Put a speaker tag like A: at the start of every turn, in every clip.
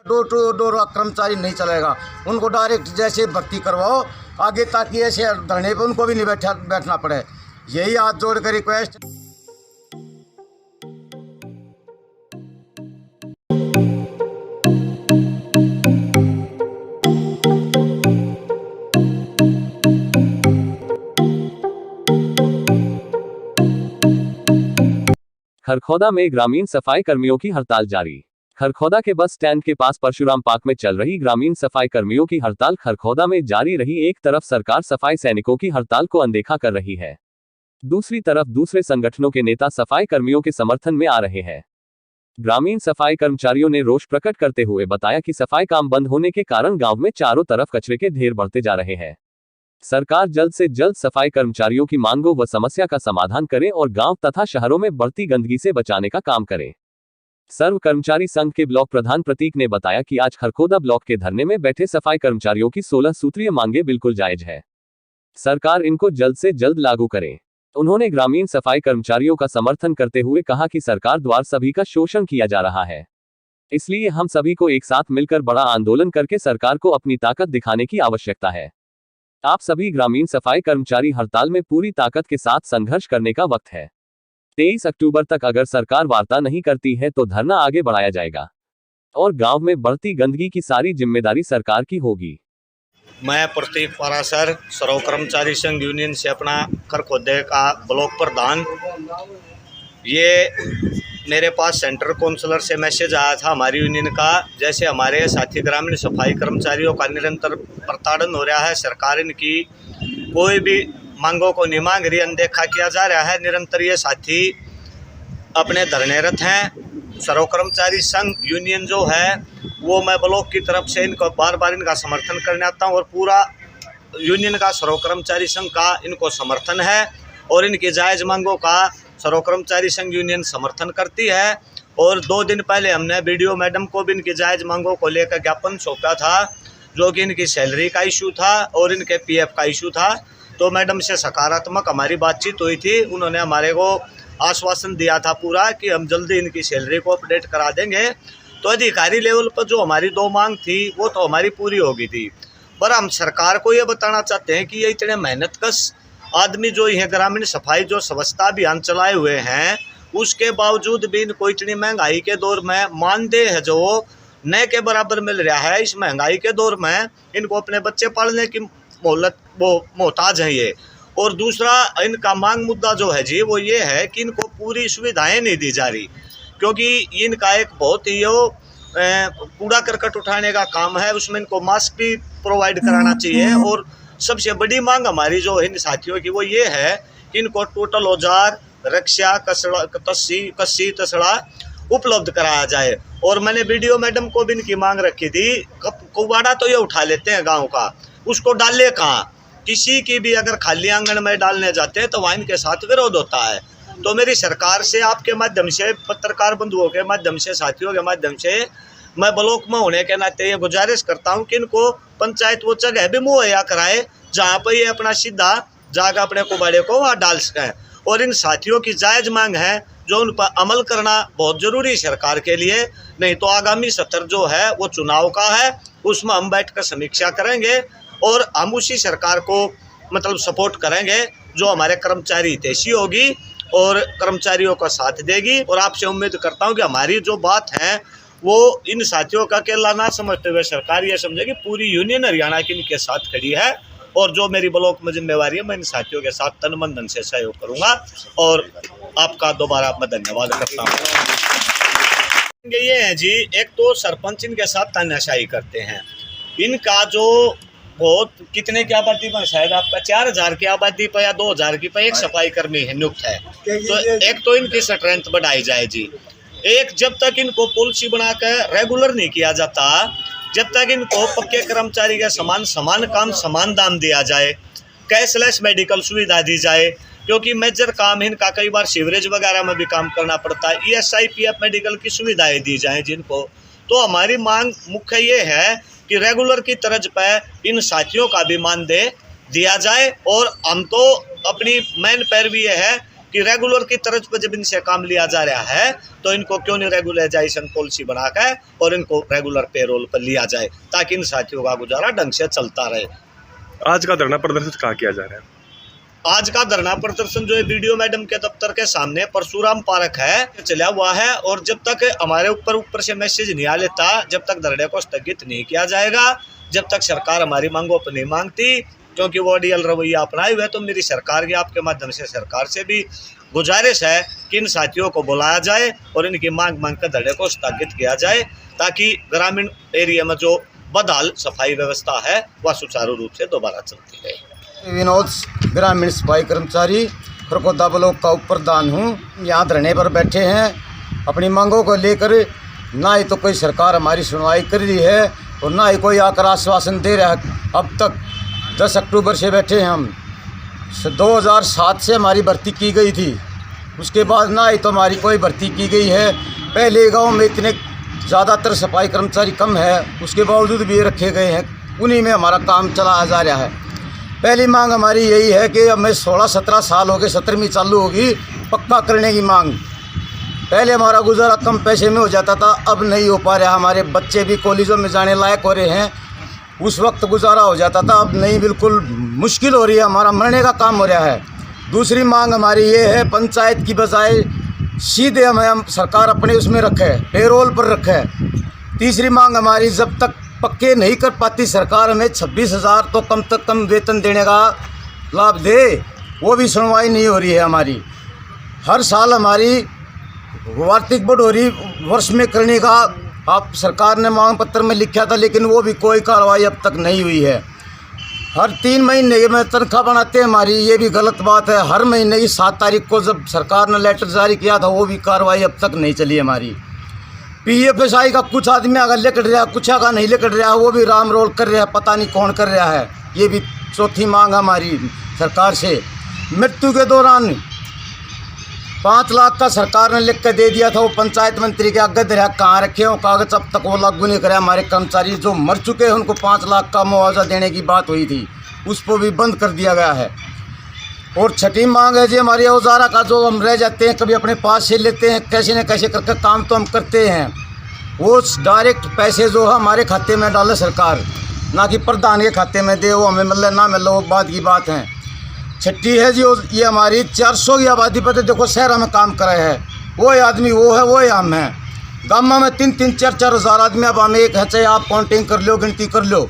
A: Door to door कर्मचारी नहीं चलेगा, उनको डायरेक्ट जैसे भर्ती करवाओ आगे, ताकि ऐसे धरने पे उनको भी नहीं बैठना पड़े। यही हाथ जोड़ कर रिक्वेस्ट।
B: खरखौदा में ग्रामीण सफाई कर्मियों की हड़ताल जारी। खरखौदा के बस स्टैंड के पास परशुराम पार्क में चल रही ग्रामीण सफाई कर्मियों की हड़ताल खरखौदा में जारी रही। एक तरफ सरकार सफाई सैनिकों की हड़ताल को अनदेखा कर रही है, दूसरी तरफ दूसरे संगठनों के नेता सफाई कर्मियों के समर्थन में आ रहे हैं। ग्रामीण सफाई कर्मचारियों ने रोष प्रकट करते हुए बताया कि सफाई काम बंद होने के कारण गांव में चारों तरफ कचरे के ढेर बढ़ते जा रहे हैं। सरकार जल्द से जल्द सफाई कर्मचारियों की मांगों व समस्या का समाधान करे और गांव तथा शहरों में बढ़ती गंदगी से बचाने का काम करे। सर्व कर्मचारी संघ के ब्लॉक प्रधान प्रतीक ने बताया कि आज खरखौदा ब्लॉक के धरने में बैठे सफाई कर्मचारियों की 16 सूत्रीय मांगे बिल्कुल जायज है, सरकार इनको जल्द से जल्द लागू करे। उन्होंने ग्रामीण सफाई कर्मचारियों का समर्थन करते हुए कहा कि सरकार द्वारा सभी का शोषण किया जा रहा है, इसलिए हम सभी को एक साथ मिलकर बड़ा आंदोलन करके सरकार को अपनी ताकत दिखाने की आवश्यकता है। आप सभी ग्रामीण सफाई कर्मचारी हड़ताल में पूरी ताकत के साथ संघर्ष करने का वक्त है। 23 अक्टूबर तक अगर सरकार वार्ता नहीं करती है तो धरना आगे बढ़ाया जाएगा और गांव में बढ़ती गंदगी की सारी जिम्मेदारी सरकार की होगी।
C: मैं प्रतीक पारासर सर्व कर्मचारी संघ यूनियन से अपना खरखौदे का ब्लॉक प्रधान। ये मेरे पास सेंटर काउंसलर से मैसेज आया था हमारी यूनियन का, जैसे हमारे साथी ग्रामीण सफाई कर्मचारियों का निरंतर प्रताड़न हो रहा है, सरकार इनकी कोई भी मांगों को नहीं मांग रही, अनदेखा किया जा रहा है। निरंतर ये साथी अपने धरनेरत हैं। सर्व कर्मचारी संघ यूनियन जो है वो मैं ब्लॉक की तरफ से इनको बार बार इनका समर्थन करने आता हूँ और पूरा यूनियन का सर्व कर्मचारी संघ का इनको समर्थन है और इनकी जायज़ मांगों का सर्व कर्मचारी संघ यूनियन समर्थन करती है। और 2 दिन पहले हमने बीडीओ मैडम को भी इनकी जायज़ मांगों को लेकर ज्ञापन सौंपा था, जो कि इनकी सैलरी का इशू था और इनके पीएफ का इशू था। तो मैडम से सकारात्मक हमारी बातचीत हुई थी, उन्होंने हमारे को आश्वासन दिया था पूरा कि हम जल्दी इनकी सैलरी को अपडेट करा देंगे। तो अधिकारी लेवल पर जो हमारी 2 मांग थी वो तो हमारी पूरी हो गई थी, पर हम सरकार को ये बताना चाहते हैं कि ये इतने मेहनत कश आदमी जो ये ग्रामीण सफाई जो स्वच्छता अभियान चलाए हुए हैं, उसके बावजूद भी इनको इतनी महंगाई के दौर में मानदेय है जो न के बराबर मिल रहा है। इस महंगाई के दौर में इनको अपने बच्चे पालने की मोहलत वो मोहताज है ये। और दूसरा इनका मांग मुद्दा जो है जी वो ये है कि इनको पूरी सुविधाएं नहीं दी जा रही, क्योंकि इनका एक बहुत ही कूड़ा करकट उठाने का काम है, उसमें इनको मास्क भी प्रोवाइड कराना चाहिए। और सबसे बड़ी मांग हमारी जो इन साथियों की वो ये है कि इनको टोटल औजार, रक्षा, कस्सी तसड़ा उपलब्ध कराया जाए। और मैंने बीडीओ मैडम को भी इनकी मांग रखी थी, कुबाड़ा तो ये उठा लेते हैं गाँव का, उसको डाले कहाँ? किसी की भी अगर खाली आंगन में डालने जाते हैं तो वहाँ इनके साथ विरोध होता है। तो मेरी सरकार से आपके माध्यम से, पत्रकार बंधुओं के माध्यम से, साथियों के माध्यम से मैं ब्लॉक में होने के नाते ये गुजारिश करता हूँ कि इनको पंचायत वो जगह भी मुहैया कराए जहाँ पर ये अपना सीधा जाकर अपने कुबाड़े को वहाँ डाल सकें। और इन साथियों की जायज़ मांग है जो उन पर अमल करना बहुत ज़रूरी है सरकार के लिए, नहीं तो आगामी सत्र जो है वो चुनाव का है, उसमें हम बैठ कर समीक्षा करेंगे और हम उसी सरकार को मतलब सपोर्ट करेंगे जो हमारे कर्मचारी हितैषी होगी और कर्मचारियों का साथ देगी। और आपसे उम्मीद करता हूं कि हमारी जो बात है वो इन साथियों का अकेला ना समझते हुए सरकार ये समझेगी पूरी यूनियन हरियाणा की इनके साथ खड़ी है। और जो मेरी ब्लॉक में जिम्मेवारी है मैं इन साथियों के साथ तन मन धन से सहयोग करूँगा और आपका दोबारा मैं धन्यवाद करता हूँ। ये है जी, एक तो सरपंच इनके साथ तानाशाही करते हैं। इनका जो बहुत कितने की आबादी पर शायद आपका 4000 की आबादी पर या 2000 की पर एक सफाई कर्मी है नियुक्त है। तो एक तो इनकी स्ट्रेंथ बढ़ाई जाए जी। एक, जब तक इनको पॉलिसी बनाकर रेगुलर नहीं किया जाता, जब तक इनको पक्के कर्मचारी के समान काम समान दाम दिया जाए, कैशलेस मेडिकल सुविधा दी जाए, क्योंकि मेजर काम इनका कई बार सीवरेज वगैरह में भी काम करना पड़ता है, ESI PF मेडिकल की सुविधाएं दी जाएं जिनको। तो हमारी मांग मुख्य ये है कि रेगुलर की तर्ज पर इन साथियों का भी मानदेय दिया जाए। और हम तो अपनी मेन पैरवी ये है कि रेगुलर की तरफ पर जब इनसे काम लिया जा रहा है तो इनको क्यों नहीं रेगुलराइजेशन पॉलिसी बनाकर और इनको रेगुलर पेरोल पर लिया जाए, ताकि इन साथियों का गुजारा ढंग से चलता रहे।
D: आज का धरना प्रदर्शन कहाँ किया जा रहा है?
C: आज का धरना प्रदर्शन जो है बीडीओ मैडम के दफ्तर के सामने परशुराम पार्क है चला हुआ है, और जब तक हमारे ऊपर से मैसेज नहीं आ लेता, जब तक धरने को स्थगित नहीं किया जाएगा, जब तक सरकार हमारी मांगों पर नहीं मांगती, क्योंकि वो अड़ियल रवैया अपनाए हुए, तो मेरी सरकार की आपके माध्यम से सरकार से भी गुजारिश है कि इन साथियों को बुलाया जाए और इनकी मांग कर धरने को स्थगित किया जाए, ताकि ग्रामीण एरिया में जो बदहाल सफाई व्यवस्था है वह सुचारू रूप से दोबारा चलती रहे।
A: विनोद, ग्रामीण सफाई कर्मचारी, खरखोदा ब्लॉक का उप प्रधान हूँ। यहाँ धरने पर बैठे हैं अपनी मांगों को लेकर। ना ही तो कोई सरकार हमारी सुनवाई कर रही है और ना ही कोई आकर आश्वासन दे रहा है। अब तक 10 अक्टूबर से बैठे हैं हम। 2007 से हमारी भर्ती की गई थी, उसके बाद ना ही तो हमारी कोई भर्ती की गई है। पहले गांव में इतने ज़्यादातर सफाई कर्मचारी कम है, उसके बावजूद भी ये रखे गए हैं, उन्हीं में हमारा काम चला जा रहा है। पहली मांग हमारी यही है कि अब मैं 16-17 साल हो गए, 17वीं चालू होगी, पक्का करने की मांग। पहले हमारा गुजारा कम पैसे में हो जाता था, अब नहीं हो पा रहा। हमारे बच्चे भी कॉलेजों में जाने लायक हो रहे हैं, उस वक्त गुजारा हो जाता था, अब नहीं, बिल्कुल मुश्किल हो रही है, हमारा मरने का काम हो रहा है। दूसरी मांग हमारी ये है, पंचायत की बजाय सीधे हम सरकार अपने उसमें रखे, पेरोल पर रखे। तीसरी मांग हमारी, जब तक पक्के नहीं कर पाती सरकार, हमें 26,000 तो कम तक कम वेतन देने का लाभ दे, वो भी सुनवाई नहीं हो रही है हमारी। हर साल हमारी वार्षिक बढ़ोतरी वर्ष में करने का आप सरकार ने मांग पत्र में लिखा था, लेकिन वो भी कोई कार्रवाई अब तक नहीं हुई है। हर 3 महीने में तनख्वाह बनाते हैं हमारी, ये भी गलत बात है। हर महीने की 7 तारीख को जब सरकार ने लेटर जारी किया था, वो भी कार्रवाई अब तक नहीं चली हमारी। PFSI का कुछ आदमी अगर लेकर रहा, कुछ का नहीं लेकर रहा, वो भी राम रोल कर रहा है, पता नहीं कौन कर रहा है। ये भी चौथी मांग हमारी सरकार से। मृत्यु के दौरान 5 लाख का सरकार ने लिख कर दे दिया था, वो पंचायत मंत्री के आगे रहा, कहाँ रखे हो कागज, अब तक वो लागू नहीं करे। हमारे कर्मचारी जो मर चुके हैं उनको 5 लाख का मुआवजा देने की बात हुई थी, उसको भी बंद कर दिया गया है। और छठी मांग है जी हमारी औजारा का, जो हम रह जाते हैं कभी अपने पास से लेते हैं, कैसे न कैसे करके काम तो हम करते हैं, वो डायरेक्ट पैसे जो है हमारे खाते में डाले सरकार, ना कि प्रधान के खाते में दे, वो हमें मिले ना मिले वो बात की बात है। छठी है जी, ये हमारी 400 की आबादी पर देखो शहर में काम करे है, वो आदमी वो है, वो हम हैं। गामा में 3-3, 4-4 हज़ार आदमी, अब हमें एक है, चाहे आप काउंटिंग कर लो, गिनती कर लो।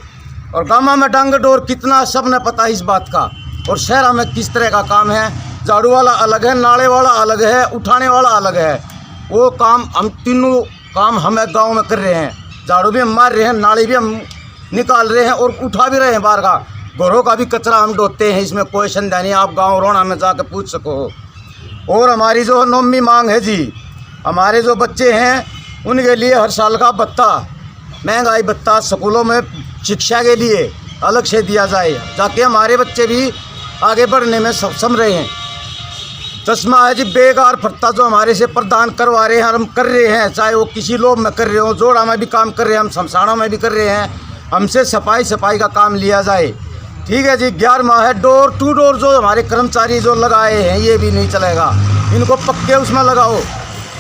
A: और गामा में डांग डोर कितना, सब ने पता है इस बात का। और शहर में किस तरह का काम है, झाड़ू वाला अलग है, नाले वाला अलग है, उठाने वाला अलग है। वो काम हम तीनों काम हमें गांव में कर रहे हैं। झाड़ू भी हम मार रहे हैं, नाली भी हम निकाल रहे हैं और उठा भी रहे हैं बाहर का। घरों का भी कचरा हम ढोते हैं, इसमें कोई संदेह नहीं, आप गाँव रोना में जाकर पूछ सको। और हमारी जो 9वीं मांग है जी, हमारे जो बच्चे हैं उनके लिए हर साल का भत्ता, महंगाई भत्ता स्कूलों में शिक्षा के लिए अलग से दिया जाए, ताकि हमारे बच्चे भी आगे बढ़ने में सक्षम रहे हैं। 10वां है जी बेकार भत्ता, जो हमारे से प्रदान करवा रहे हैं, हम कर रहे हैं, चाहे वो किसी लोग में कर रहे हो, जोड़ा में भी काम कर रहे हैं, हम शमशानों में भी कर रहे हैं, हमसे सफाई का काम लिया जाए। ठीक है जी। 11वां है डोर टू डोर, जो हमारे कर्मचारी जो लगाए हैं ये भी नहीं चलेगा, इनको पक्के उसमें लगाओ,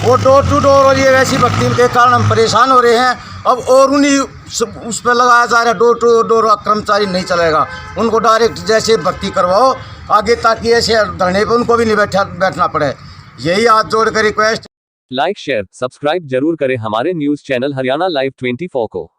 A: वो डोर टू डोर। और ये वैसी भर्ती के कारण हम परेशान हो रहे हैं, अब और उन्हीं उस पर लगाया जा रहा है, डोर टू डोर कर्मचारी नहीं चलेगा, उनको डायरेक्ट जैसे भर्ती करवाओ आगे, ताकि ऐसे धरने पर उनको भी नहीं बैठना पड़े। यही हाथ जोड़ कर रिक्वेस्ट।
B: लाइक शेयर सब्सक्राइब जरूर करें हमारे न्यूज़ चैनल हरियाणा लाइव 24 को।